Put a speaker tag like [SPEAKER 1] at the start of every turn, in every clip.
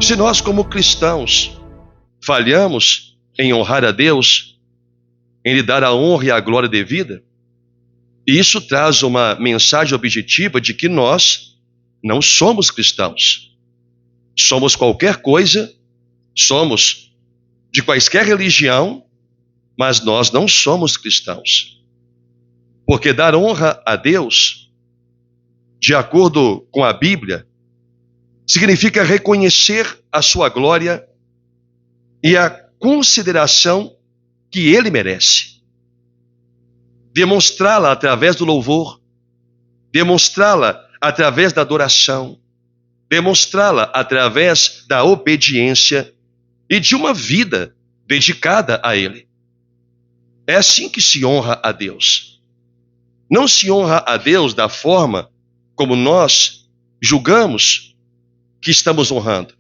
[SPEAKER 1] Se nós, como cristãos, falhamos em honrar a Deus, em lhe dar a honra e a glória devida, isso traz uma mensagem objetiva de que nós não somos cristãos. Somos qualquer coisa, somos de quaisquer religião, mas nós não somos cristãos. Porque dar honra a Deus, de acordo com a Bíblia, significa reconhecer a sua glória e a consideração que Ele merece. Demonstrá-la através do louvor, demonstrá-la através da adoração, demonstrá-la através da obediência e de uma vida dedicada a Ele. É assim que se honra a Deus. Não se honra a Deus da forma como nós julgamos que estamos honrando.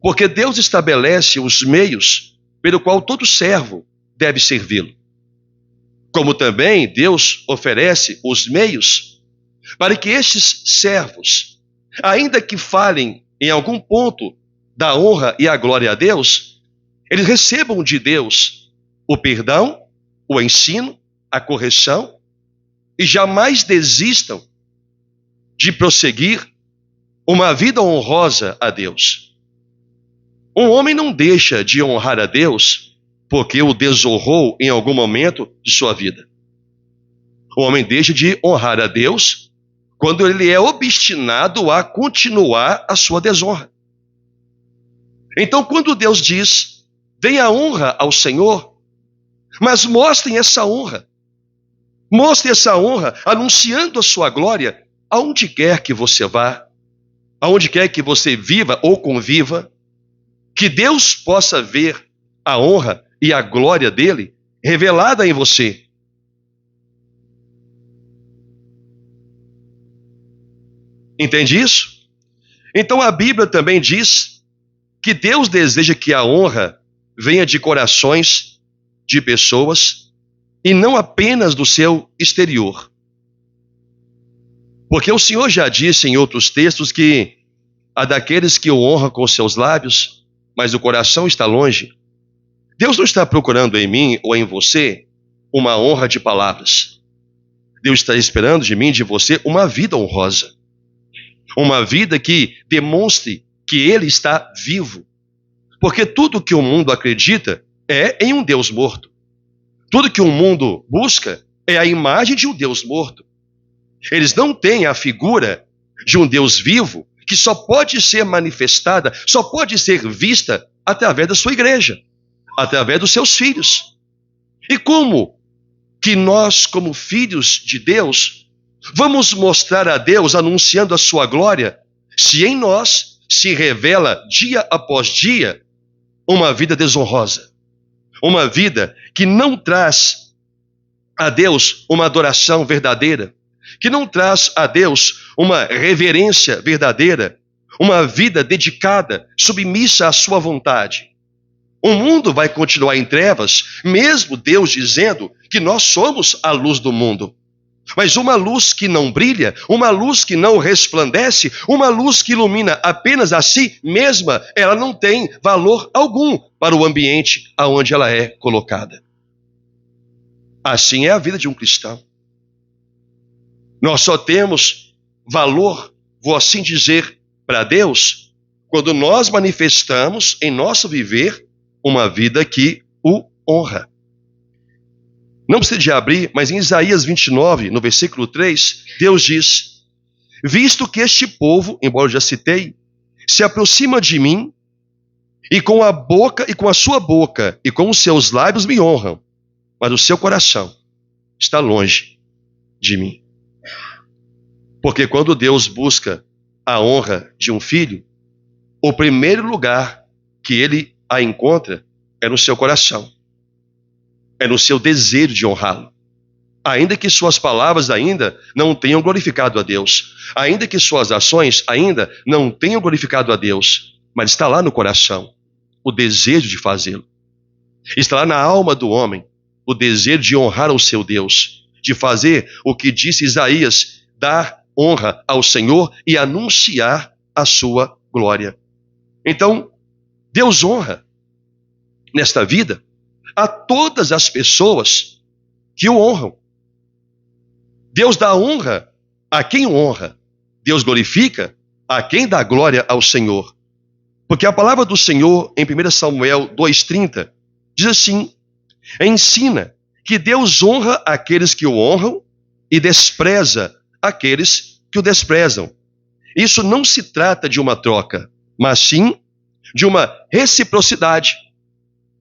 [SPEAKER 1] Porque Deus estabelece os meios pelo qual todo servo deve servi-lo. Como também Deus oferece os meios para que estes servos, ainda que falhem em algum ponto da honra e a glória a Deus, eles recebam de Deus o perdão, o ensino, a correção e jamais desistam de prosseguir uma vida honrosa a Deus. Um homem não deixa de honrar a Deus porque o desonrou em algum momento de sua vida. O homem deixa de honrar a Deus quando ele é obstinado a continuar a sua desonra. Então, quando Deus diz, deem a honra ao Senhor, mas mostrem essa honra. Mostrem essa honra anunciando a sua glória aonde quer que você vá, aonde quer que você viva ou conviva, que Deus possa ver a honra e a glória dele revelada em você. Entende isso? Então a Bíblia também diz que Deus deseja que a honra venha de corações de pessoas e não apenas do seu exterior. Porque o Senhor já disse em outros textos que há daqueles que o honram com seus lábios, mas o coração está longe. Deus não está procurando em mim ou em você uma honra de palavras. Deus está esperando de mim e de você uma vida honrosa. Uma vida que demonstre que Ele está vivo. Porque tudo que o mundo acredita é em um Deus morto. Tudo que o mundo busca é a imagem de um Deus morto. Eles não têm a figura de um Deus vivo que só pode ser manifestada, só pode ser vista através da sua igreja, através dos seus filhos. E como que nós, como filhos de Deus, vamos mostrar a Deus anunciando a sua glória, se em nós se revela dia após dia uma vida desonrosa, uma vida que não traz a Deus uma adoração verdadeira, que não traz a Deus uma reverência verdadeira, uma vida dedicada, submissa à sua vontade. O mundo vai continuar em trevas, mesmo Deus dizendo que nós somos a luz do mundo. Mas uma luz que não brilha, uma luz que não resplandece, uma luz que ilumina apenas a si mesma, ela não tem valor algum para o ambiente aonde ela é colocada. Assim é a vida de um cristão. Nós só temos valor, vou assim dizer, para Deus, quando nós manifestamos em nosso viver uma vida que o honra. Não precisa de abrir, mas em Isaías 29, no versículo 3, Deus diz: visto que este povo, embora eu já citei, se aproxima de mim, e com a boca, e com a sua boca, e com os seus lábios me honram, mas o seu coração está longe de mim. Porque quando Deus busca a honra de um filho, o primeiro lugar que ele a encontra é no seu coração. É no seu desejo de honrá-lo. Ainda que suas palavras ainda não tenham glorificado a Deus. Ainda que suas ações ainda não tenham glorificado a Deus. Mas está lá no coração o desejo de fazê-lo. Está lá na alma do homem o desejo de honrar o seu Deus. De fazer o que disse Isaías, dar honra ao Senhor e anunciar a sua glória. Então, Deus honra nesta vida a todas as pessoas que o honram. Deus dá honra a quem o honra. Deus glorifica a quem dá glória ao Senhor. Porque a palavra do Senhor, em 1 Samuel 2,30, diz assim: ensina que Deus honra aqueles que o honram e despreza aqueles que o desprezam. Isso não se trata de uma troca, mas sim de uma reciprocidade.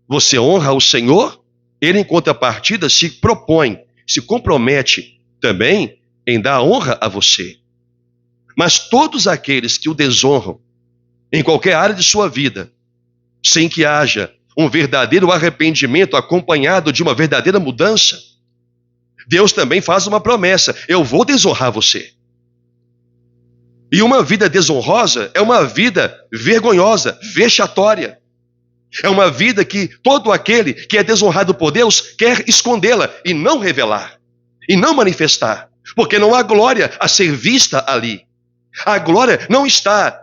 [SPEAKER 1] Você honra o Senhor, ele em contrapartida se propõe, se compromete também em dar honra a você. Mas todos aqueles que o desonram em qualquer área de sua vida, sem que haja um verdadeiro arrependimento acompanhado de uma verdadeira mudança, Deus também faz uma promessa: eu vou desonrar você. E uma vida desonrosa é uma vida vergonhosa, vexatória. É uma vida que todo aquele que é desonrado por Deus quer escondê-la e não revelar, e não manifestar, porque não há glória a ser vista ali. A glória não está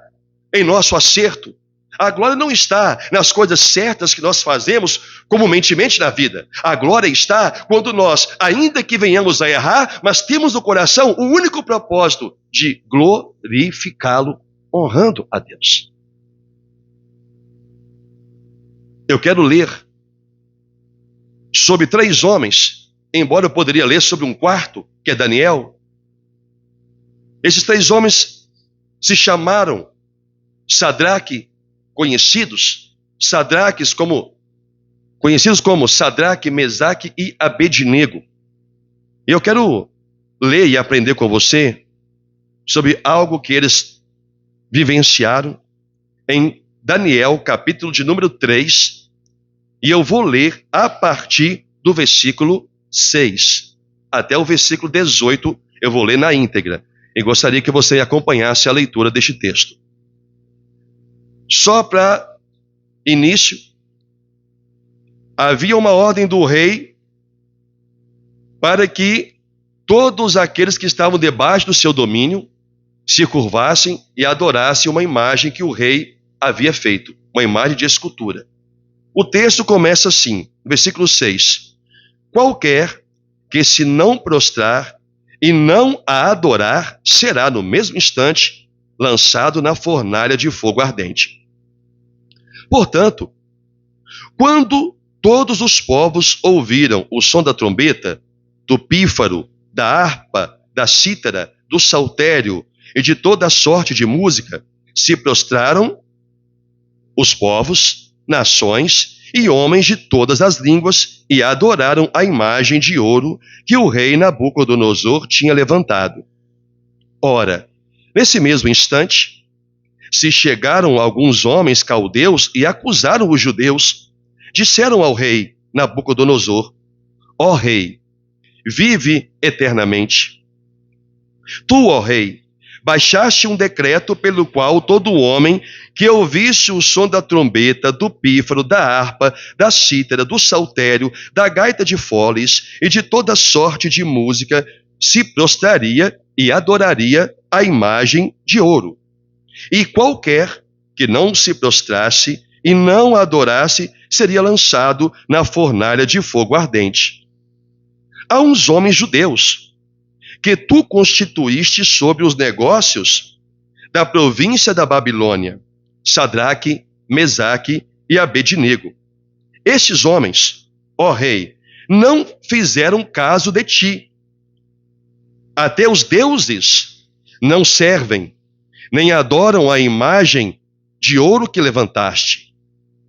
[SPEAKER 1] em nosso acerto. A glória não está nas coisas certas que nós fazemos comumente na vida. A glória está quando nós, ainda que venhamos a errar, mas temos no coração o único propósito de glorificá-lo, honrando a Deus. Eu quero ler sobre 3 homens, embora eu poderia ler sobre um quarto, que é Daniel. Esses 3 homens se chamaram Sadraque, conhecidos como Sadraque, Mesaque e Abednego. Eu quero ler e aprender com você sobre algo que eles vivenciaram em Daniel, capítulo de número 3, e eu vou ler a partir do versículo 6 até o versículo 18, eu vou ler na íntegra, e gostaria que você acompanhasse a leitura deste texto. Só para início, havia uma ordem do rei para que todos aqueles que estavam debaixo do seu domínio se curvassem e adorassem uma imagem que o rei havia feito, uma imagem de escultura. O texto começa assim, versículo 6. Qualquer que se não prostrar e não a adorar, será no mesmo instante lançado na fornalha de fogo ardente. Portanto, quando todos os povos ouviram o som da trombeta, do pífaro, da harpa, da cítara, do saltério e de toda a sorte de música, se prostraram os povos, nações e homens de todas as línguas e adoraram a imagem de ouro que o rei Nabucodonosor tinha levantado. Ora, nesse mesmo instante, se chegaram alguns homens caldeus e acusaram os judeus. Disseram ao rei Nabucodonosor: ó rei, vive eternamente. Tu, ó rei, baixaste um decreto pelo qual todo homem que ouvisse o som da trombeta, do pífaro, da harpa, da cítara, do saltério, da gaita de foles e de toda sorte de música se prostraria e adoraria a imagem de ouro. E qualquer que não se prostrasse e não a adorasse seria lançado na fornalha de fogo ardente. Há uns homens judeus que tu constituíste sobre os negócios da província da Babilônia, Sadraque, Mesaque e Abednego. Estes homens, ó rei, não fizeram caso de ti. Até os deuses não servem, nem adoram a imagem de ouro que levantaste.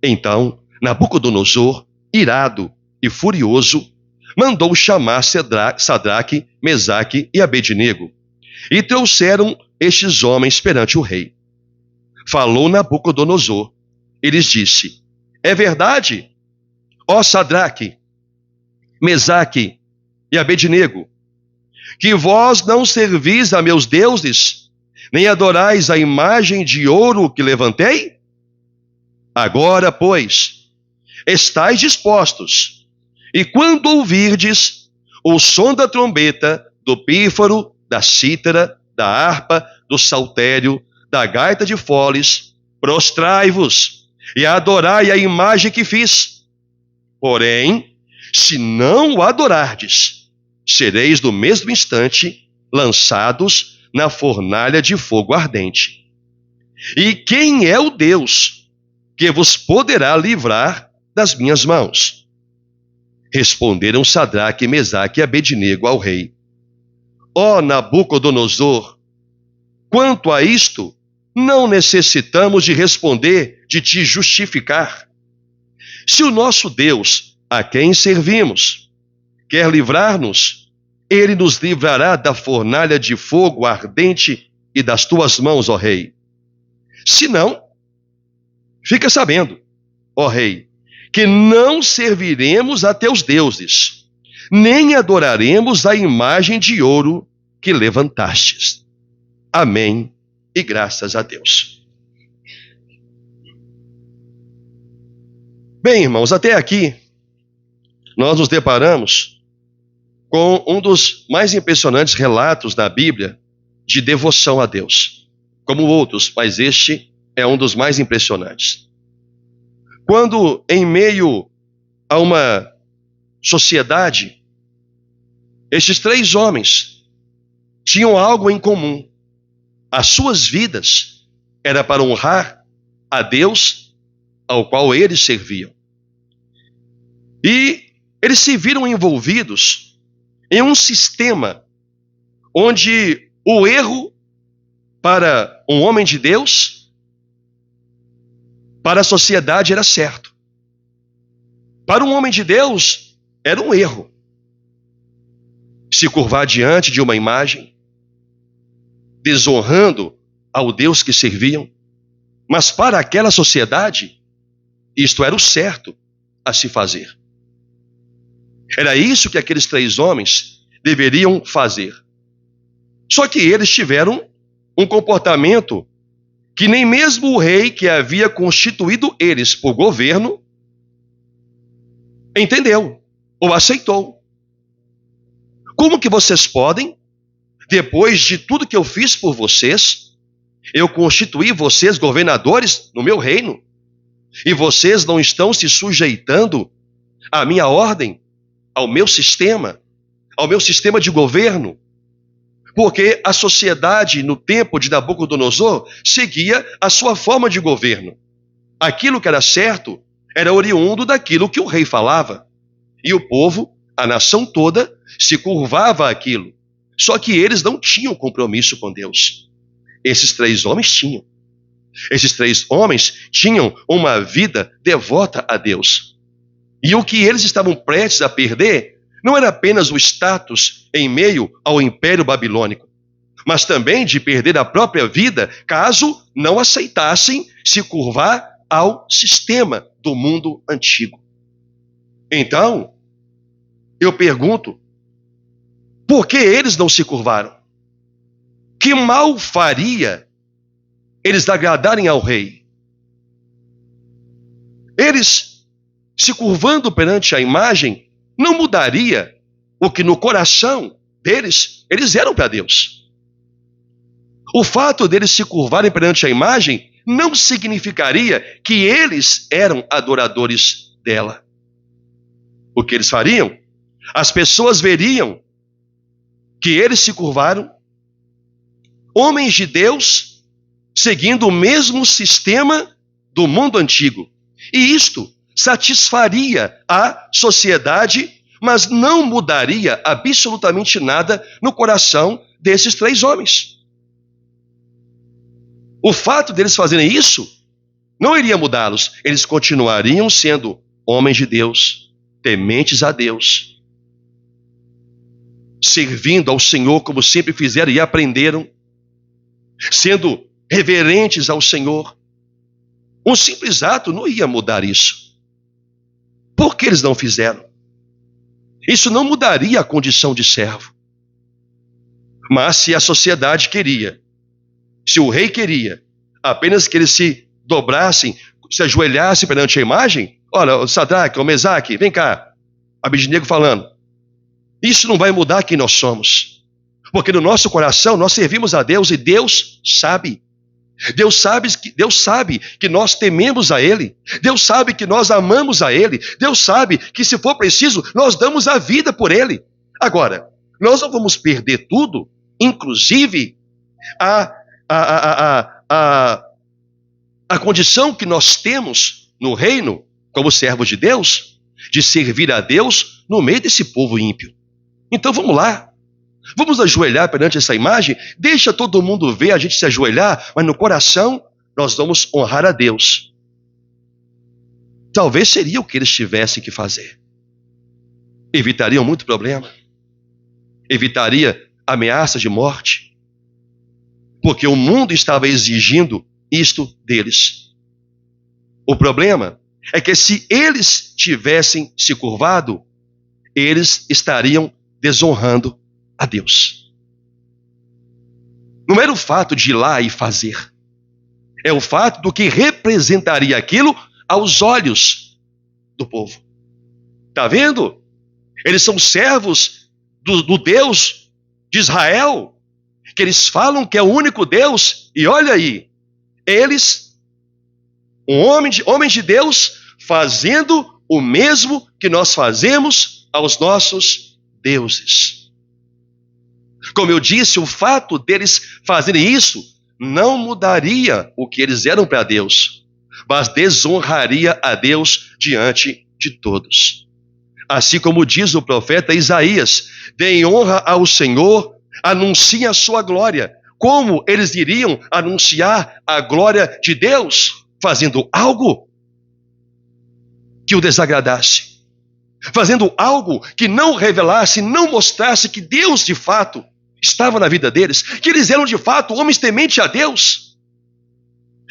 [SPEAKER 1] Então, Nabucodonosor, irado e furioso, mandou chamar Sadraque, Mesaque e Abednego, e trouxeram estes homens perante o rei. Falou Nabucodonosor, e lhes disse: é verdade, ó Sadraque, Mesaque e Abednego, que vós não servis a meus deuses, nem adorais a imagem de ouro que levantei? Agora, pois, estais dispostos, e quando ouvirdes o som da trombeta, do pífaro, da cítara, da harpa, do saltério, da gaita de foles, prostrai-vos e adorai a imagem que fiz. Porém, se não o adorardes, sereis no mesmo instante lançados na fornalha de fogo ardente. E quem é o Deus que vos poderá livrar das minhas mãos? Responderam Sadraque, Mesaque e Abednego ao rei: Ó Nabucodonosor, quanto a isto, não necessitamos de responder, de te justificar. Se o nosso Deus, a quem servimos, quer livrar-nos, ele nos livrará da fornalha de fogo ardente e das tuas mãos, ó rei. Se não, fica sabendo, ó rei, que não serviremos a teus deuses, nem adoraremos a imagem de ouro que levantastes. Amém e graças a Deus. Bem, irmãos, até aqui nós nos deparamos com um dos mais impressionantes relatos da Bíblia de devoção a Deus. Como outros, mas este é um dos mais impressionantes. Quando, em meio a uma sociedade, estes três homens tinham algo em comum. As suas vidas era para honrar a Deus ao qual eles serviam. E eles se viram envolvidos em um sistema onde o erro para um homem de Deus, para a sociedade era certo. Para um homem de Deus, era um erro se curvar diante de uma imagem, desonrando ao Deus que serviam. Mas para aquela sociedade, isto era o certo a se fazer. Era isso que aqueles três homens deveriam fazer. Só que eles tiveram um comportamento que nem mesmo o rei que havia constituído eles por governo entendeu ou aceitou. Como que vocês podem, depois de tudo que eu fiz por vocês, eu constituí vocês governadores no meu reino, e vocês não estão se sujeitando à minha ordem, ao meu sistema de governo? Porque a sociedade no tempo de Nabucodonosor seguia a sua forma de governo. Aquilo que era certo era oriundo daquilo que o rei falava. E o povo, a nação toda, se curvava àquilo. Só que eles não tinham compromisso com Deus. Esses três homens tinham. Esses três homens tinham uma vida devota a Deus. E o que eles estavam prestes a perder não era apenas o status em meio ao Império Babilônico, mas também de perder a própria vida caso não aceitassem se curvar ao sistema do mundo antigo. Então, eu pergunto, por que eles não se curvaram? Que mal faria eles agradarem ao rei? Eles, se curvando perante a imagem, não mudaria o que no coração deles, eles eram para Deus. O fato deles se curvarem perante a imagem não significaria que eles eram adoradores dela. O que eles fariam? As pessoas veriam que eles se curvaram, homens de Deus, seguindo o mesmo sistema do mundo antigo. E isto satisfaria a sociedade, mas não mudaria absolutamente nada no coração desses três homens. O fato deles fazerem isso não iria mudá-los. Eles continuariam sendo homens de Deus, tementes a Deus, servindo ao Senhor como sempre fizeram e aprenderam, sendo reverentes ao Senhor. Um simples ato não ia mudar isso. Por que eles não fizeram? Isso não mudaria a condição de servo. Mas se a sociedade queria, se o rei queria, apenas que eles se dobrassem, se ajoelhassem perante a imagem, olha, Sadraque, Mesaque, vem cá, Abednego falando, isso não vai mudar quem nós somos. Porque no nosso coração nós servimos a Deus e Deus sabe. Deus sabe que nós tememos a Ele. Deus sabe que nós amamos a Ele. Deus sabe que, se for preciso, nós damos a vida por Ele. Agora, nós não vamos perder tudo, inclusive a condição que nós temos no reino, como servos de Deus, de servir a Deus no meio desse povo ímpio. Então vamos lá. Vamos ajoelhar perante essa imagem, deixa todo mundo ver a gente se ajoelhar, mas no coração nós vamos honrar a Deus. Talvez seria o que eles tivessem que fazer. Evitariam muito problema. Evitaria ameaças de morte. Porque o mundo estava exigindo isto deles. O problema é que, se eles tivessem se curvado, eles estariam desonrando a Deus. Não era o fato de ir lá e fazer. É o fato do que representaria aquilo aos olhos do povo. Está vendo? Eles são servos do Deus de Israel, que eles falam que é o único Deus, e olha aí, eles, homens de Deus, fazendo o mesmo que nós fazemos aos nossos deuses. Como eu disse, o fato deles fazerem isso não mudaria o que eles eram para Deus, mas desonraria a Deus diante de todos. Assim como diz o profeta Isaías: deem honra ao Senhor, anunciem a sua glória. Como eles iriam anunciar a glória de Deus? Fazendo algo que o desagradasse, fazendo algo que não revelasse, não mostrasse que Deus de fato estava na vida deles, que eles eram de fato homens tementes a Deus.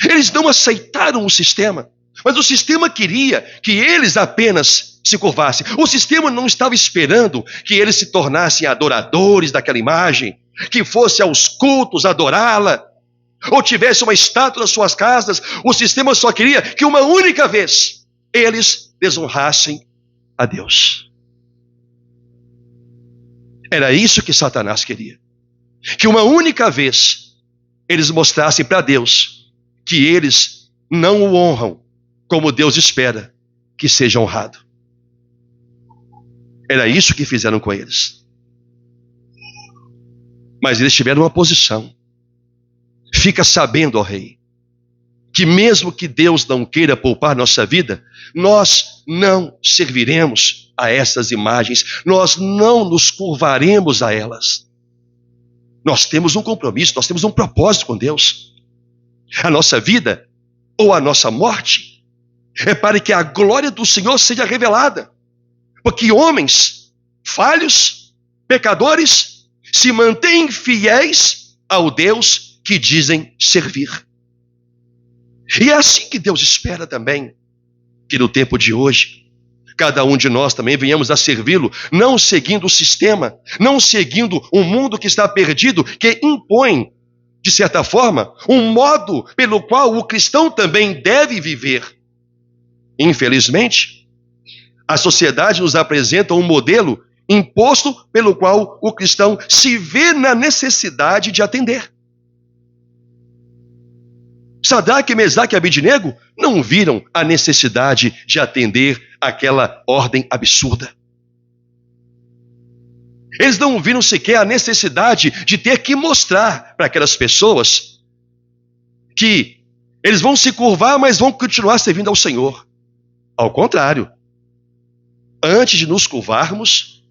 [SPEAKER 1] Eles não aceitaram o sistema, mas o sistema queria que eles apenas se curvassem. O sistema não estava esperando que eles se tornassem adoradores daquela imagem, que fosse aos cultos adorá-la, ou tivesse uma estátua nas suas casas. O sistema só queria que uma única vez eles desonrassem a Deus. Era isso que Satanás queria. Que uma única vez eles mostrassem para Deus que eles não o honram como Deus espera que seja honrado. Era isso que fizeram com eles. Mas eles tiveram uma posição. Fica sabendo, ó rei, que mesmo que Deus não queira poupar nossa vida, nós não serviremos a essas imagens, nós não nos curvaremos a elas. Nós temos um compromisso, nós temos um propósito com Deus. A nossa vida ou a nossa morte é para que a glória do Senhor seja revelada. Porque homens falhos, pecadores, se mantêm fiéis ao Deus que dizem servir. E é assim que Deus espera também que no tempo de hoje, cada um de nós também venhamos a servi-lo, não seguindo o sistema, não seguindo um mundo que está perdido, que impõe, de certa forma, um modo pelo qual o cristão também deve viver. Infelizmente, a sociedade nos apresenta um modelo imposto pelo qual o cristão se vê na necessidade de atender. Sadraque, Mesaque e Abednego não viram a necessidade de atender aquela ordem absurda. Eles não viram sequer a necessidade de ter que mostrar para aquelas pessoas que eles vão se curvar, mas vão continuar servindo ao Senhor. Ao contrário, antes de nos curvarmos,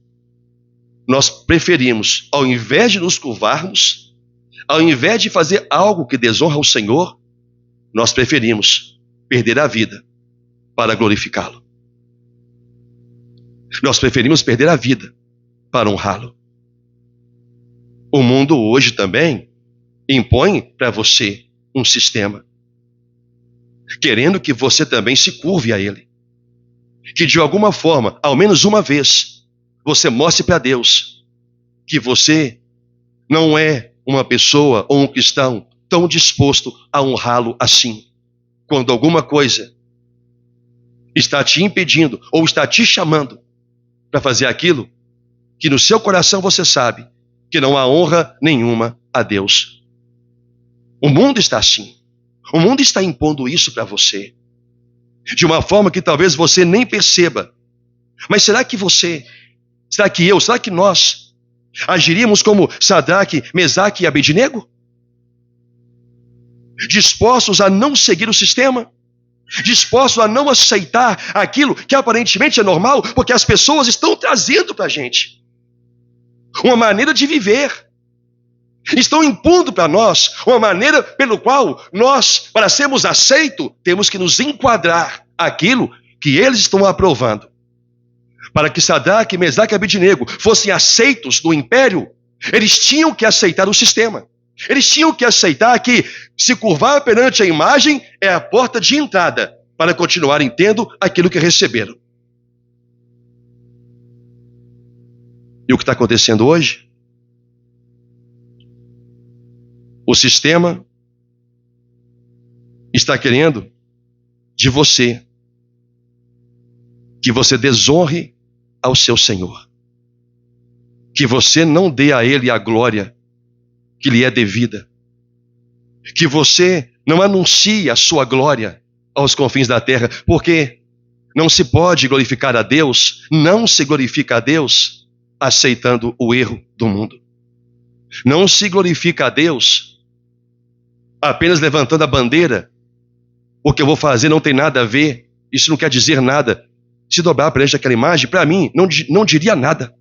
[SPEAKER 1] nós preferimos, ao invés de nos curvarmos, ao invés de fazer algo que desonra ao Senhor, nós preferimos perder a vida para glorificá-lo. Nós preferimos perder a vida para honrá-lo. O mundo hoje também impõe para você um sistema, querendo que você também se curve a ele. Que de alguma forma, ao menos uma vez, você mostre para Deus que você não é uma pessoa ou um cristão tão disposto a honrá-lo assim. Quando alguma coisa está te impedindo ou está te chamando para fazer aquilo que no seu coração você sabe que não há honra nenhuma a Deus. O mundo está assim. O mundo está impondo isso para você, de uma forma que talvez você nem perceba. Mas será que será que nós agiríamos como Sadraque, Mesaque e Abednego? Dispostos a não seguir o sistema? Dispostos a não aceitar aquilo que aparentemente é normal, porque as pessoas estão trazendo para a gente uma maneira de viver. Estão impondo para nós uma maneira pelo qual nós, para sermos aceitos, temos que nos enquadrar aquilo que eles estão aprovando. Para que Sadraque, Mesaque e Abednego fossem aceitos no império, eles tinham que aceitar o sistema. Eles tinham que aceitar que se curvar perante a imagem é a porta de entrada para continuarem tendo aquilo que receberam. E o que está acontecendo hoje? O sistema está querendo de você que você desonre ao seu Senhor, que você não dê a Ele a glória que lhe é devida, que você não anuncie a sua glória aos confins da terra, porque não se pode glorificar a Deus, não se glorifica a Deus aceitando o erro do mundo. Não se glorifica a Deus apenas levantando a bandeira. O que eu vou fazer não tem nada a ver, isso não quer dizer nada. Se dobrar perante aquela imagem, para mim, não diria nada.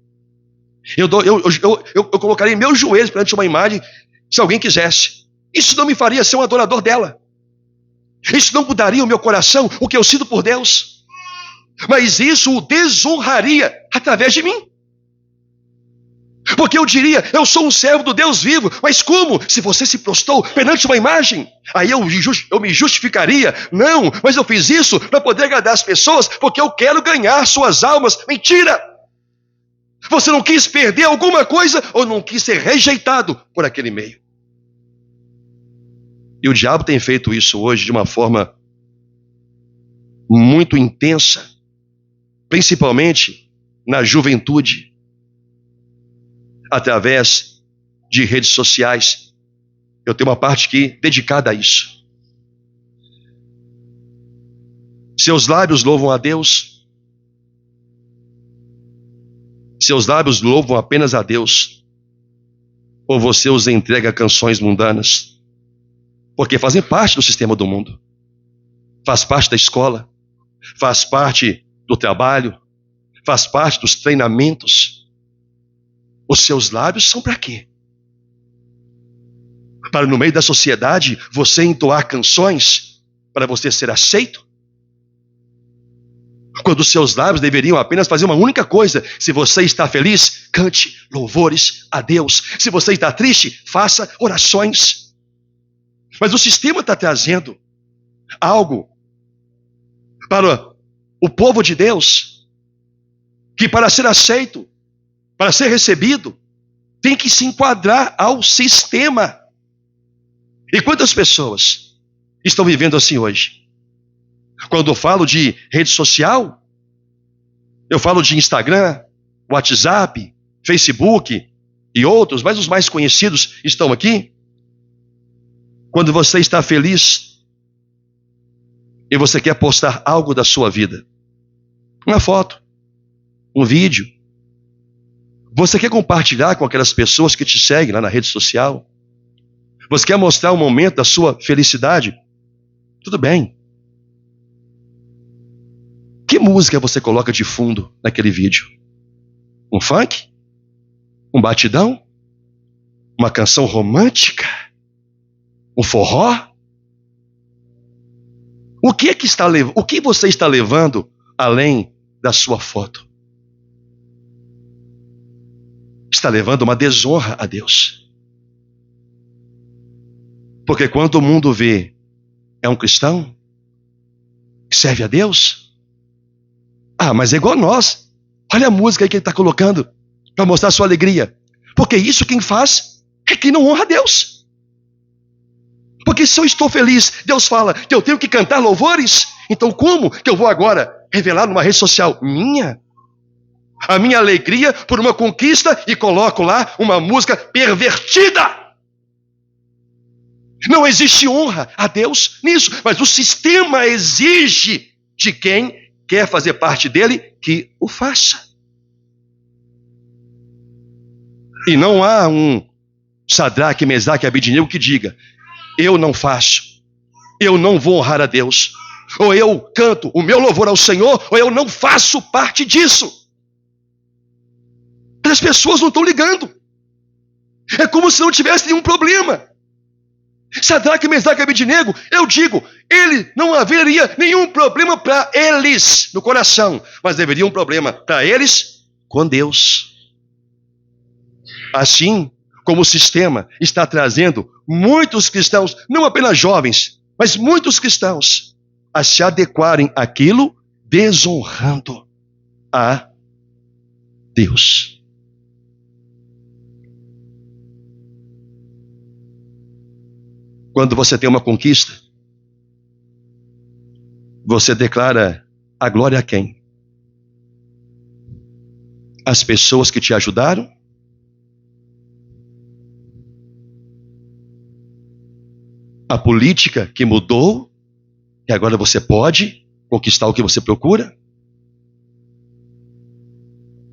[SPEAKER 1] Eu colocaria meus joelhos perante uma imagem, se alguém quisesse. Isso não me faria ser um adorador dela. Isso não mudaria o meu coração, o que eu sinto por Deus. Mas isso o desonraria através de mim. Porque eu diria, eu sou um servo do Deus vivo, mas como? Se você se prostrou perante uma imagem, aí eu me justificaria. Não, mas eu fiz isso para poder agradar as pessoas, porque eu quero ganhar suas almas. Mentira! Você não quis perder alguma coisa ou não quis ser rejeitado por aquele meio. E o diabo tem feito isso hoje de uma forma muito intensa, principalmente na juventude, através de redes sociais. Eu tenho uma parte aqui dedicada a isso. Seus lábios louvam a Deus. Seus lábios louvam apenas a Deus. Ou você os entrega a canções mundanas? Porque fazem parte do sistema do mundo. Faz parte da escola. Faz parte do trabalho. Faz parte dos treinamentos. Os seus lábios são para quê? Para no meio da sociedade você entoar canções para você ser aceito? Quando os seus lábios deveriam apenas fazer uma única coisa: se você está feliz, cante louvores a Deus. Se você está triste, faça orações. Mas o sistema está trazendo algo para o povo de Deus, que para ser aceito, para ser recebido, tem que se enquadrar ao sistema. E quantas pessoas estão vivendo assim hoje? Quando eu falo de rede social, eu falo de Instagram, WhatsApp, Facebook e outros, mas os mais conhecidos estão aqui. Quando você está feliz e você quer postar algo da sua vida, uma foto, um vídeo, você quer compartilhar com aquelas pessoas que te seguem lá na rede social? Você quer mostrar um momento da sua felicidade? Tudo bem. Que música você coloca de fundo naquele vídeo? Um funk? Um batidão? Uma canção romântica? Um forró? O que você está levando além da sua foto? Está levando uma desonra a Deus. Porque quando o mundo vê, é um cristão que serve a Deus. Ah, mas é igual nós. Olha a música aí que ele está colocando para mostrar a sua alegria. Porque isso quem faz é quem não honra a Deus. Porque se eu estou feliz, Deus fala que eu tenho que cantar louvores. Então como que eu vou agora revelar numa rede social minha? A minha alegria por uma conquista e coloco lá uma música pervertida. Não existe honra a Deus nisso, mas o sistema exige de quem quer fazer parte dele que o faça. E não há um Sadraque, Mesaque e Abednego que diga: eu não faço, eu não vou honrar a Deus, ou eu canto o meu louvor ao Senhor, ou eu não faço parte disso. As pessoas não estão ligando. É como se não tivesse nenhum problema. Sadraque, Mesaque e Abednego, eu digo, ele não haveria nenhum problema para eles no coração, mas deveria um problema para eles com Deus. Assim como o sistema está trazendo muitos cristãos, não apenas jovens, mas muitos cristãos, a se adequarem àquilo, desonrando a Deus. Quando você tem uma conquista, você declara a glória a quem? As pessoas que te ajudaram? A política que mudou, e agora você pode conquistar o que você procura?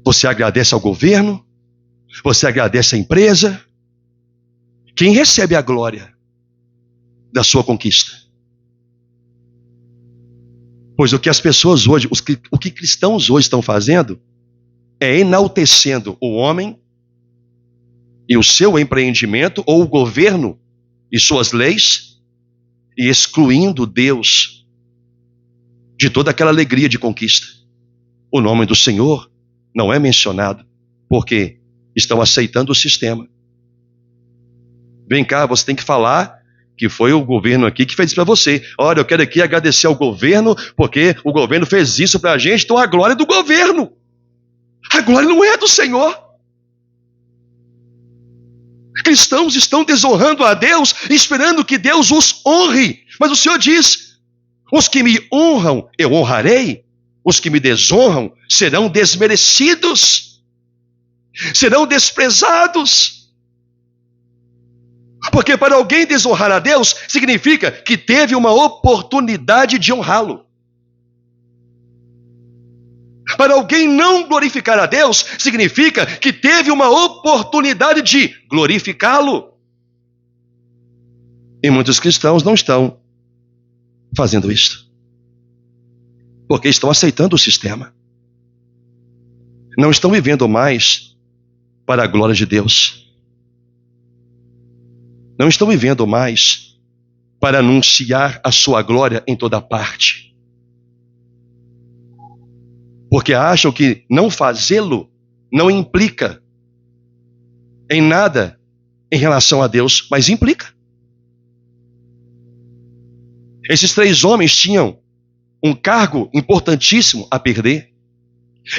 [SPEAKER 1] Você agradece ao governo? Você agradece à empresa? Quem recebe a glória da sua conquista? Pois o que as pessoas hoje, o que cristãos hoje estão fazendo, é enaltecendo o homem e o seu empreendimento, ou o governo e suas leis, e excluindo Deus de toda aquela alegria de conquista. O nome do Senhor não é mencionado, porque estão aceitando o sistema. Vem cá, você tem que falar que foi o governo aqui que fez isso para você. Olha, eu quero aqui agradecer ao governo, porque o governo fez isso para a gente, então a glória é do governo. A glória não é do Senhor. Cristãos estão desonrando a Deus, esperando que Deus os honre. Mas o Senhor diz: os que me honram, eu honrarei. Os que me desonram serão desmerecidos, serão desprezados. Porque para alguém desonrar a Deus, significa que teve uma oportunidade de honrá-lo. Para alguém não glorificar a Deus, significa que teve uma oportunidade de glorificá-lo. E muitos cristãos não estão fazendo isso, porque estão aceitando o sistema. Não estão vivendo mais para a glória de Deus. Não estão vivendo mais para anunciar a sua glória em toda parte. Porque acham que não fazê-lo não implica em nada em relação a Deus, mas implica. Esses 3 homens tinham um cargo importantíssimo a perder.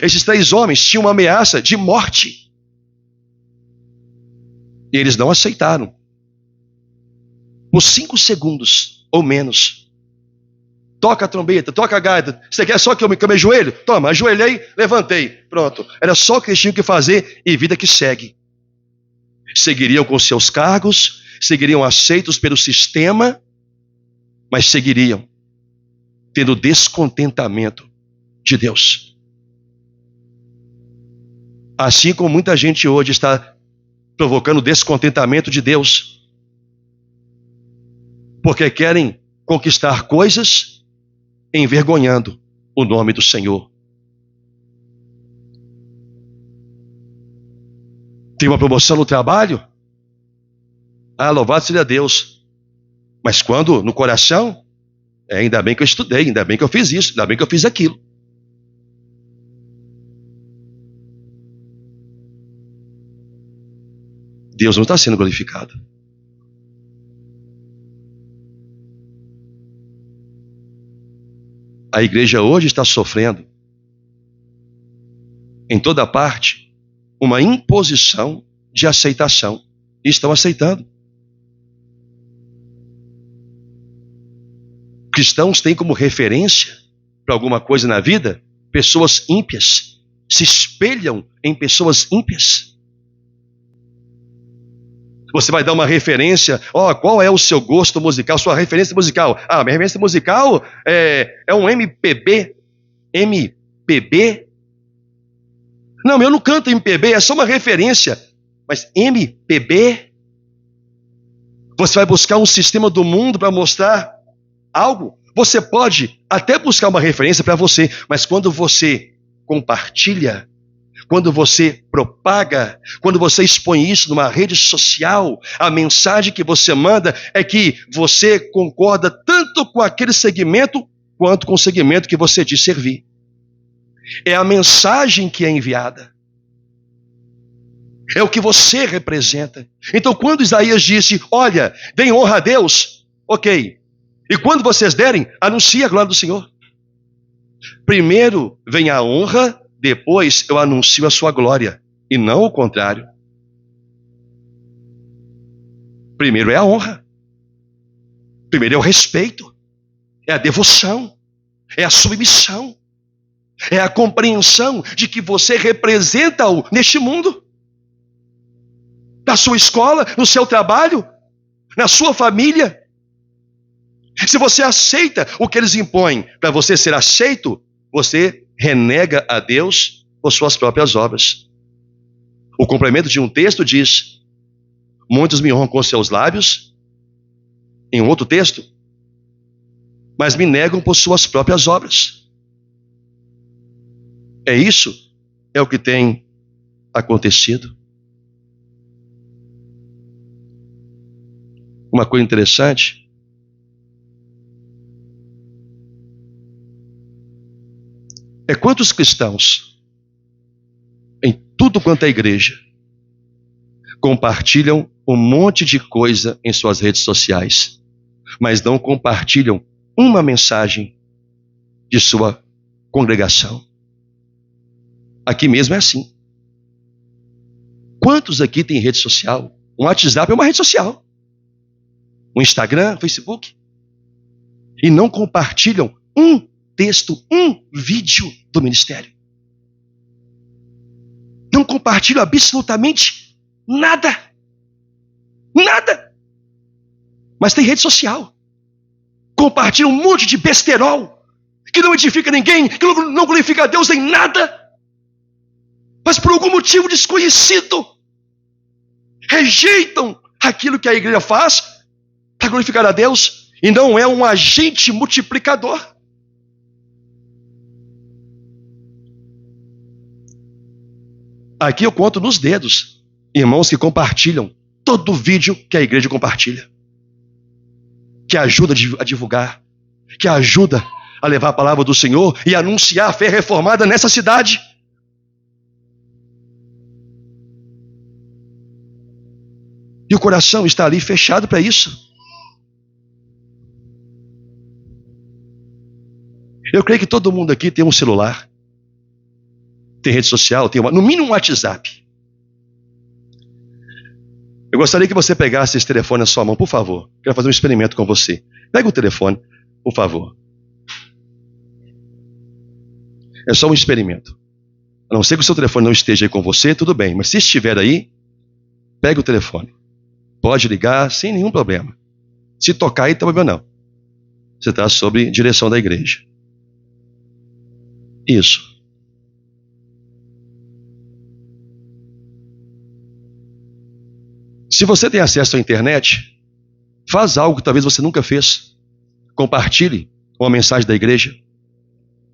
[SPEAKER 1] Esses 3 homens tinham uma ameaça de morte. E eles não aceitaram. Por 5 segundos ou menos. Toca a trombeta, toca a gaita. Você quer só que eu me ajoelhe? Toma, ajoelhei, levantei. Pronto. Era só o que eles tinham que fazer e vida que segue. Seguiriam com seus cargos, seguiriam aceitos pelo sistema, mas seguiriam tendo descontentamento de Deus. Assim como muita gente hoje está provocando descontentamento de Deus, porque querem conquistar coisas envergonhando o nome do Senhor. Tem uma promoção no trabalho? Ah, louvado seja Deus. Mas quando no coração, ainda bem que eu estudei, ainda bem que eu fiz isso, ainda bem que eu fiz aquilo. Deus não está sendo glorificado. A igreja hoje está sofrendo, em toda parte, uma imposição de aceitação. E estão aceitando. Cristãos têm como referência para alguma coisa na vida pessoas ímpias. Se espelham em pessoas ímpias. Você vai dar uma referência, qual é o seu gosto musical, sua referência musical? Minha referência musical é um MPB. MPB? Não, eu não canto MPB, é só uma referência. Mas MPB? Você vai buscar um sistema do mundo para mostrar algo? Você pode até buscar uma referência para você, mas quando você compartilha, quando você propaga, quando você expõe isso numa rede social, a mensagem que você manda é que você concorda tanto com aquele segmento quanto com o segmento que você diz servir. É a mensagem que é enviada. É o que você representa. Então, quando Isaías disse, olha, deem honra a Deus, ok. E quando vocês derem, anuncie a glória do Senhor. Primeiro vem a honra, depois eu anuncio a sua glória. E não o contrário. Primeiro é a honra. Primeiro é o respeito. É a devoção. É a submissão. É a compreensão de que você representa-o neste mundo. Na sua escola, no seu trabalho, na sua família. Se você aceita o que eles impõem para você ser aceito, você renega a Deus por suas próprias obras. O complemento de um texto diz, muitos me honram com seus lábios, em um outro texto, mas me negam por suas próprias obras. É o que tem acontecido. Uma coisa interessante, é quantos cristãos, em tudo quanto é igreja, compartilham um monte de coisa em suas redes sociais, mas não compartilham uma mensagem de sua congregação. Aqui mesmo é assim. Quantos aqui têm rede social? Um WhatsApp é uma rede social. Um Instagram, Facebook. E não compartilham um texto, um vídeo do ministério. Não compartilham absolutamente nada. Nada. Mas tem rede social. Compartilham um monte de besterol que não edifica ninguém, que não glorifica a Deus em nada. Mas por algum motivo desconhecido, rejeitam aquilo que a igreja faz para glorificar a Deus e não é um agente multiplicador. Aqui eu conto nos dedos irmãos que compartilham todo vídeo que a igreja compartilha, que ajuda a divulgar, que ajuda a levar a palavra do Senhor e anunciar a fé reformada nessa cidade. E o coração está ali fechado para isso. Eu creio que todo mundo aqui tem um celular, tem rede social, tem no mínimo um WhatsApp. Eu gostaria que você pegasse esse telefone na sua mão, por favor. Quero fazer um experimento com você. Pega o telefone, por favor. É só um experimento. A não ser que o seu telefone não esteja aí com você, tudo bem. Mas se estiver aí, pega o telefone. Pode ligar sem nenhum problema. Se tocar aí, não tem problema não. Você está sob direção da igreja. Isso. Se você tem acesso à internet, faz algo que talvez você nunca fez. Compartilhe uma mensagem da igreja.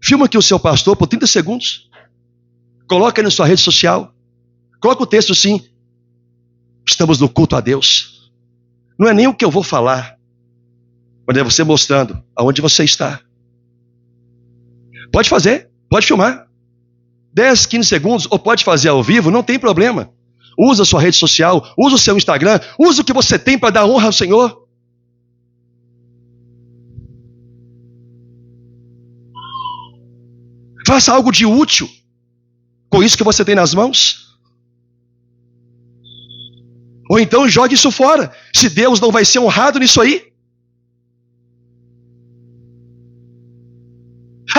[SPEAKER 1] Filma aqui o seu pastor por 30 segundos. Coloca na sua rede social. Coloca o texto assim. Estamos no culto a Deus. Não é nem o que eu vou falar, mas é você mostrando aonde você está. Pode fazer, pode filmar. 10, 15 segundos, ou pode fazer ao vivo, não tem problema. Usa a sua rede social, usa o seu Instagram, usa o que você tem para dar honra ao Senhor. Faça algo de útil com isso que você tem nas mãos. Ou então jogue isso fora, se Deus não vai ser honrado nisso aí.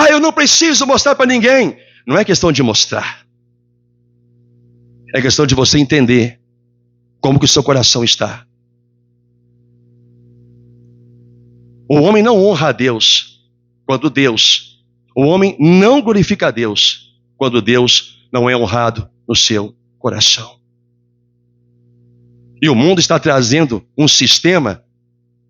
[SPEAKER 1] Eu não preciso mostrar para ninguém. Não é questão de mostrar. É questão de você entender Como que o seu coração está? O homem não honra a Deus o homem não glorifica a Deus quando Deus não é honrado no seu coração. E o mundo está trazendo um sistema,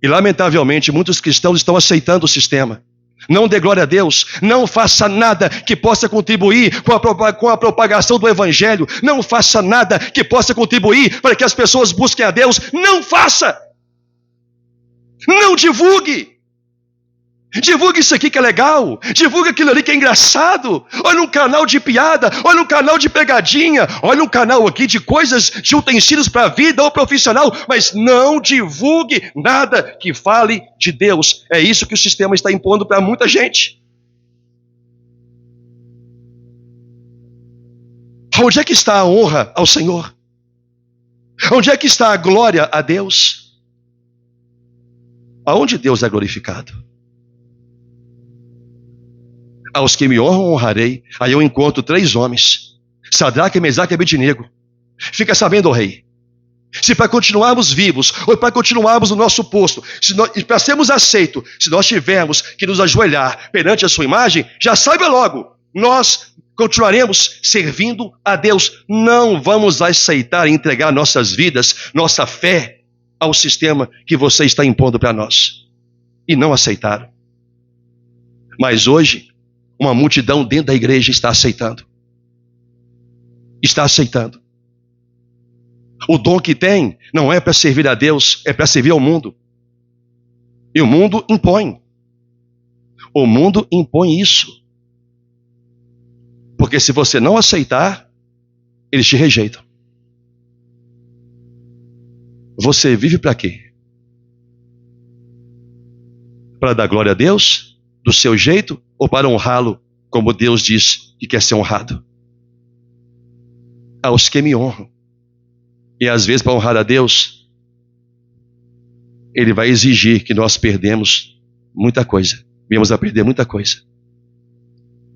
[SPEAKER 1] e lamentavelmente muitos cristãos estão aceitando o sistema. Não dê glória a Deus, não faça nada que possa contribuir com a propagação do Evangelho, não faça nada que possa contribuir para que as pessoas busquem a Deus, não faça! Não divulgue! Divulgue isso aqui que é legal, divulgue aquilo ali que é engraçado, olha um canal de piada, olha um canal de pegadinha, olha um canal aqui de coisas, de utensílios para a vida ou profissional, mas não divulgue nada que fale de Deus. É isso que o sistema está impondo para muita gente. Onde é que está a honra ao Senhor? Onde é que está a glória a Deus? Aonde Deus é glorificado? Aos que me honram, honrarei. Aí eu encontro 3 homens, Sadraque, Mesaque e Abednego. Fica sabendo, ó rei, se para continuarmos vivos, ou para continuarmos no nosso posto, e para sermos aceitos, se nós tivermos que nos ajoelhar perante a sua imagem, já saiba logo, nós continuaremos servindo a Deus. Não vamos aceitar e entregar nossas vidas, nossa fé, ao sistema que você está impondo para nós. E não aceitaram. Mas hoje, uma multidão dentro da igreja está aceitando. Está aceitando. O dom que tem não é para servir a Deus, é para servir ao mundo. E o mundo impõe. O mundo impõe isso. Porque se você não aceitar, eles te rejeitam. Você vive para quê? Para dar glória a Deus, do seu jeito, ou para honrá-lo como Deus diz que quer ser honrado? Aos que me honram. E às vezes, para honrar a Deus, Ele vai exigir que nós perdemos muita coisa. Viemos a perder muita coisa.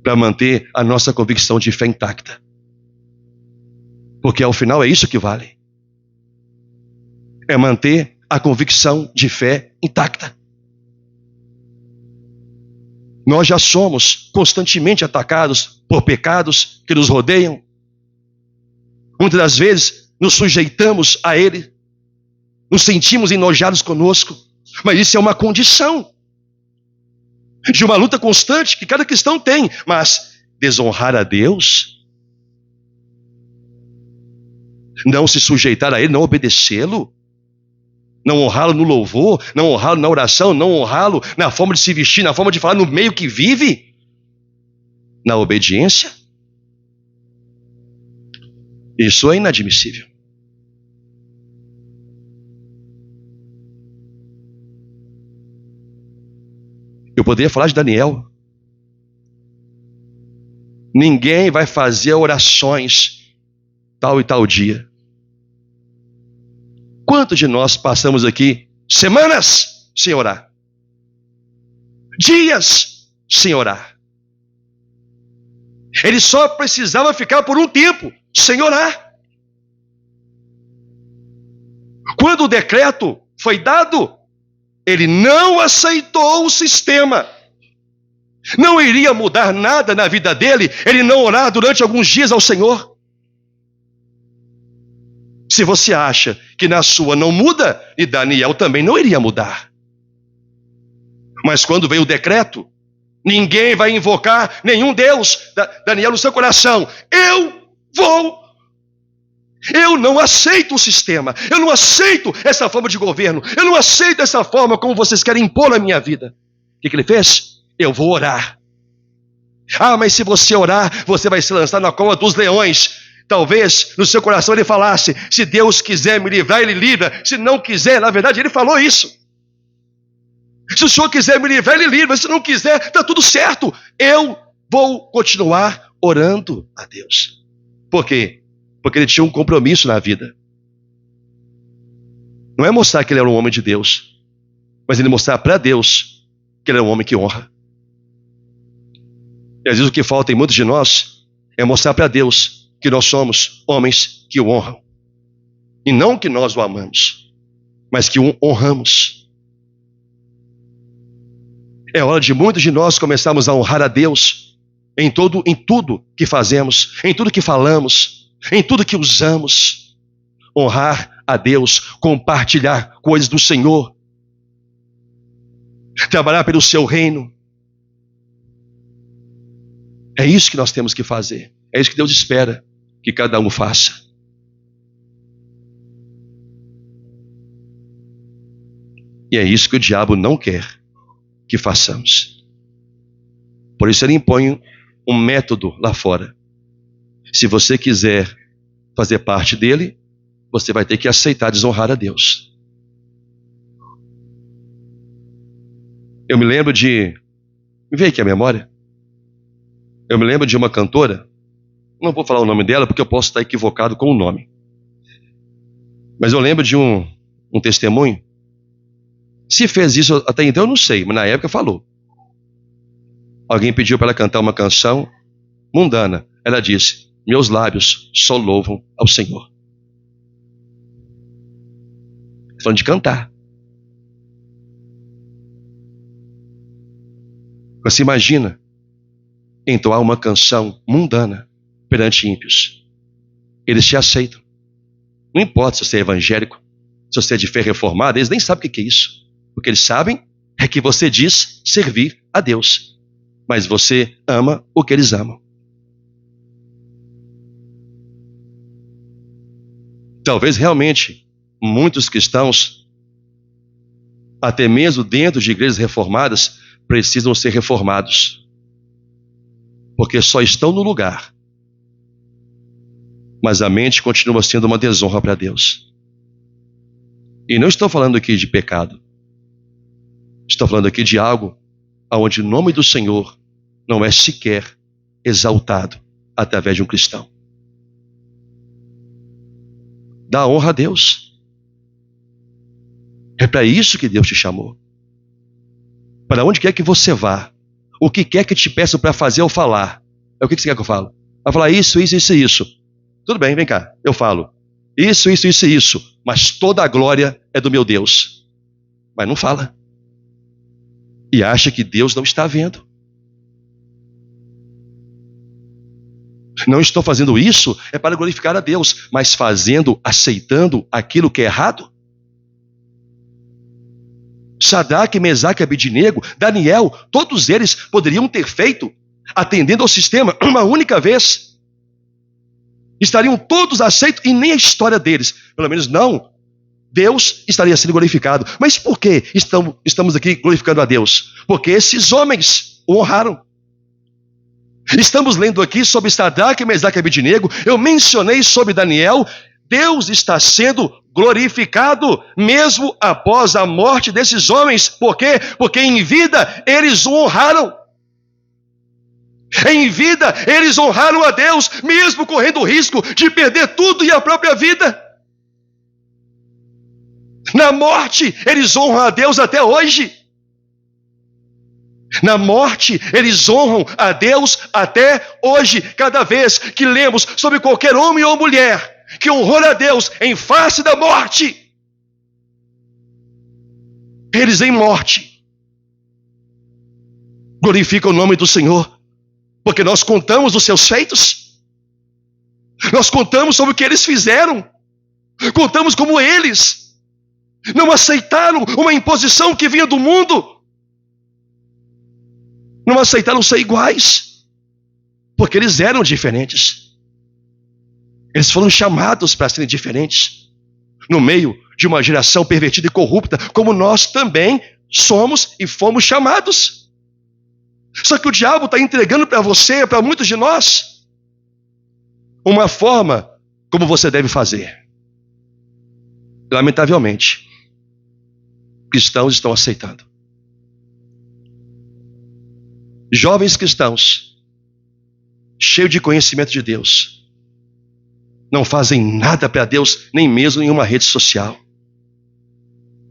[SPEAKER 1] Para manter a nossa convicção de fé intacta. Porque ao final é isso que vale. É manter a convicção de fé intacta. Nós já somos constantemente atacados por pecados que nos rodeiam. Muitas das vezes nos sujeitamos a ele, nos sentimos enojados conosco, mas isso é uma condição de uma luta constante que cada cristão tem. Mas desonrar a Deus, não se sujeitar a ele, não obedecê-lo, não honrá-lo no louvor, não honrá-lo na oração, não honrá-lo na forma de se vestir, na forma de falar, no meio que vive, na obediência, isso é inadmissível. Eu poderia falar de Daniel. Ninguém vai fazer orações tal e tal dia. Quantos de nós passamos aqui semanas sem orar? Dias sem orar. Ele só precisava ficar por um tempo sem orar. Quando o decreto foi dado, ele não aceitou o sistema. Não iria mudar nada na vida dele ele não orar durante alguns dias ao Senhor. Se você acha que na sua não muda, e Daniel também não iria mudar. Mas quando veio o decreto, ninguém vai invocar nenhum Deus. Daniel, no seu coração, eu não aceito o sistema, eu não aceito essa forma de governo, eu não aceito essa forma como vocês querem impor na minha vida. O que ele fez? Eu vou orar. Ah, mas se você orar, você vai se lançar na cova dos leões. Talvez no seu coração ele falasse, se Deus quiser me livrar, ele livra. Se não quiser, na verdade ele falou isso. Se o Senhor quiser me livrar, ele livra. Se não quiser, está tudo certo. Eu vou continuar orando a Deus. Por quê? Porque ele tinha um compromisso na vida. Não é mostrar que ele era um homem de Deus, mas ele mostrar para Deus que ele é um homem que honra. E às vezes o que falta em muitos de nós é mostrar para Deus que nós somos homens que o honram. E não que nós o amamos, mas que o honramos. É hora de muitos de nós começarmos a honrar a Deus em tudo que fazemos, em tudo que falamos, em tudo que usamos. Honrar a Deus, compartilhar coisas do Senhor, trabalhar pelo seu reino. É isso que nós temos que fazer. É isso que Deus espera que cada um faça. E é isso que o diabo não quer que façamos. Por isso ele impõe um método lá fora. Se você quiser fazer parte dele, você vai ter que aceitar desonrar a Deus. Eu me lembro de... Me veio aqui a memória. Eu me lembro de uma cantora, não vou falar o nome dela porque eu posso estar equivocado com o nome. Mas eu lembro de um testemunho. Se fez isso até então eu não sei, mas na época falou. Alguém pediu para ela cantar uma canção mundana. Ela disse: meus lábios só louvam ao Senhor. Falando de cantar. Você imagina entoar uma canção mundana perante ímpios. Eles te aceitam. Não importa se você é evangélico, se você é de fé reformada, eles nem sabem o que é isso. O que eles sabem é que você diz servir a Deus, mas você ama o que eles amam. Talvez realmente muitos cristãos, até mesmo dentro de igrejas reformadas, precisam ser reformados. Porque só estão no lugar, mas a mente continua sendo uma desonra para Deus. E não estou falando aqui de pecado. Estou falando aqui de algo onde o nome do Senhor não é sequer exaltado através de um cristão. Dá honra a Deus. É para isso que Deus te chamou. Para onde quer que você vá, o que quer que te peçam para fazer ou falar, é o que você quer que eu falo? Vai falar isso, isso, isso e isso. Tudo bem, vem cá, eu falo. Isso, isso, isso e isso. Mas toda a glória é do meu Deus. Mas não fala. E acha que Deus não está vendo. Não estou fazendo isso é para glorificar a Deus, mas fazendo, aceitando aquilo que é errado. Sadraque, Mesaque, Abednego, Daniel, todos eles poderiam ter feito, atendendo ao sistema, uma única vez. Estariam todos aceitos e nem a história deles, pelo menos não, Deus estaria sendo glorificado. Mas por que estamos aqui glorificando a Deus? Porque esses homens o honraram. Estamos lendo aqui sobre Sadraque, Mesaque e Abednego. Eu mencionei sobre Daniel. Deus está sendo glorificado mesmo após a morte desses homens. Por quê? Porque em vida eles o honraram. Em vida eles honraram a Deus, mesmo correndo o risco de perder tudo e a própria vida. Na morte eles honram a Deus até hoje. Na morte, eles honram a Deus até hoje. Cada vez que lemos sobre qualquer homem ou mulher que honrou a Deus em face da morte, eles em morte glorificam o nome do Senhor, porque nós contamos os seus feitos, nós contamos sobre o que eles fizeram, contamos como eles não aceitaram uma imposição que vinha do mundo, não aceitaram ser iguais, porque eles eram diferentes. Eles foram chamados para serem diferentes, no meio de uma geração pervertida e corrupta, como nós também somos e fomos chamados. Só que o diabo está entregando para você, para muitos de nós, uma forma como você deve fazer. Lamentavelmente, cristãos estão aceitando. Jovens cristãos, cheios de conhecimento de Deus, não fazem nada para Deus, nem mesmo em uma rede social.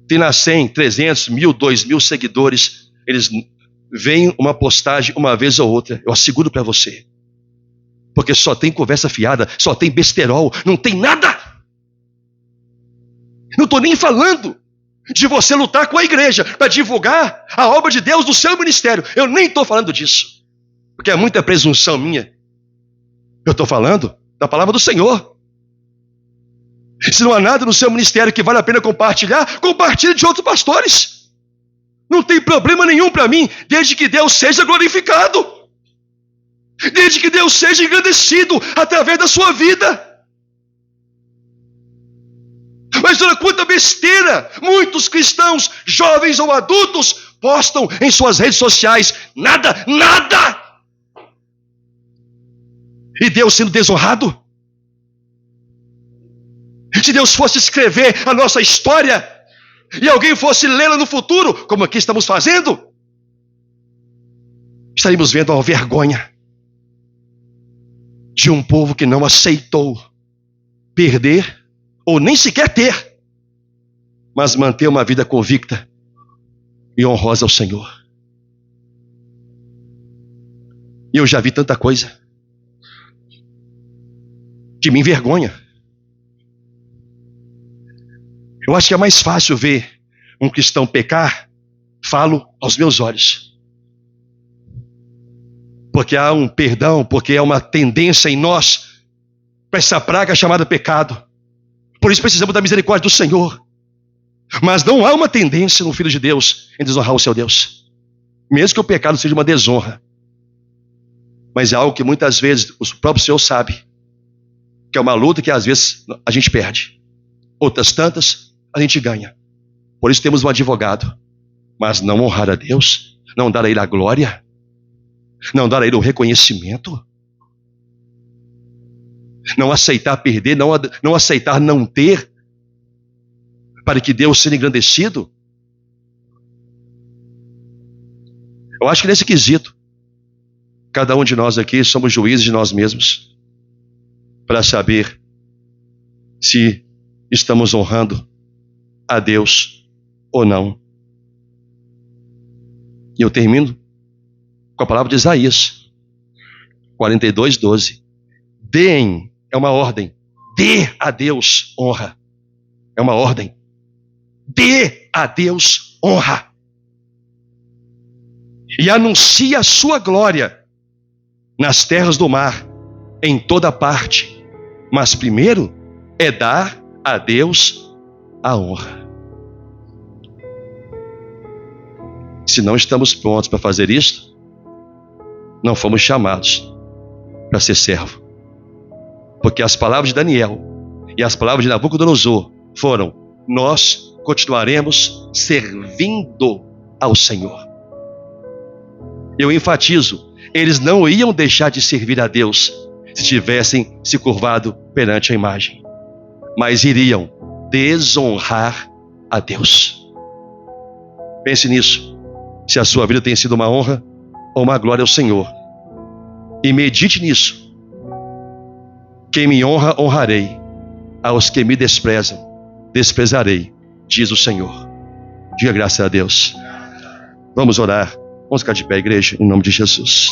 [SPEAKER 1] Tem lá 100, 300, 1.000, 2.000 seguidores, eles veem uma postagem uma vez ou outra, eu asseguro para você. Porque só tem conversa fiada, só tem besterol, não tem nada. estou nem falando de você lutar com a igreja para divulgar a obra de Deus no seu ministério. Eu nem estou falando disso, porque é muita presunção minha. Eu estou falando da palavra do Senhor. Se não há nada no seu ministério que vale a pena compartilhar, compartilhe de outros pastores. Não tem problema nenhum para mim, desde que Deus seja glorificado. Desde que Deus seja engrandecido através da sua vida. Mas olha quanta besteira muitos cristãos, jovens ou adultos, postam em suas redes sociais. Nada, nada! E Deus sendo desonrado? Se Deus fosse escrever a nossa história e alguém fosse lê-la no futuro, como aqui estamos fazendo, estaríamos vendo a vergonha de um povo que não aceitou perder ou nem sequer ter, mas manter uma vida convicta e honrosa ao Senhor. E eu já vi tanta coisa que me envergonha. Eu acho que é mais fácil ver um cristão pecar, falo aos meus olhos. Porque há um perdão, porque há uma tendência em nós para essa praga chamada pecado. Por isso precisamos da misericórdia do Senhor. Mas não há uma tendência no Filho de Deus em desonrar o seu Deus. Mesmo que o pecado seja uma desonra. Mas é algo que muitas vezes o próprio Senhor sabe. Que é uma luta que às vezes a gente perde. Outras tantas a gente ganha. Por isso temos um advogado. Mas não honrar a Deus, não dar a Ele a glória, não dar a Ele o reconhecimento, não aceitar perder, não aceitar não ter, para que Deus seja engrandecido. Eu acho que nesse quesito, cada um de nós aqui somos juízes de nós mesmos, para saber se estamos honrando a Deus ou não. E eu termino com a palavra de Isaías 42:12. Deem, é uma ordem. Dê a Deus honra. É uma ordem. Dê a Deus honra. E anuncie a sua glória nas terras do mar, em toda parte. Mas primeiro é dar a Deus a honra. Se não estamos prontos para fazer isso, não fomos chamados para ser servo. Porque as palavras de Daniel e as palavras de Nabucodonosor foram: nós continuaremos servindo ao Senhor. Eu enfatizo, eles não iam deixar de servir a Deus se tivessem se curvado perante a imagem, mas iriam desonrar a Deus. Pense nisso, se a sua vida tem sido uma honra ou uma glória ao Senhor, e medite nisso. Quem me honra, honrarei. Aos que me desprezam, desprezarei, diz o Senhor. Diga graças a Deus. Vamos orar. Vamos ficar de pé, igreja, em nome de Jesus.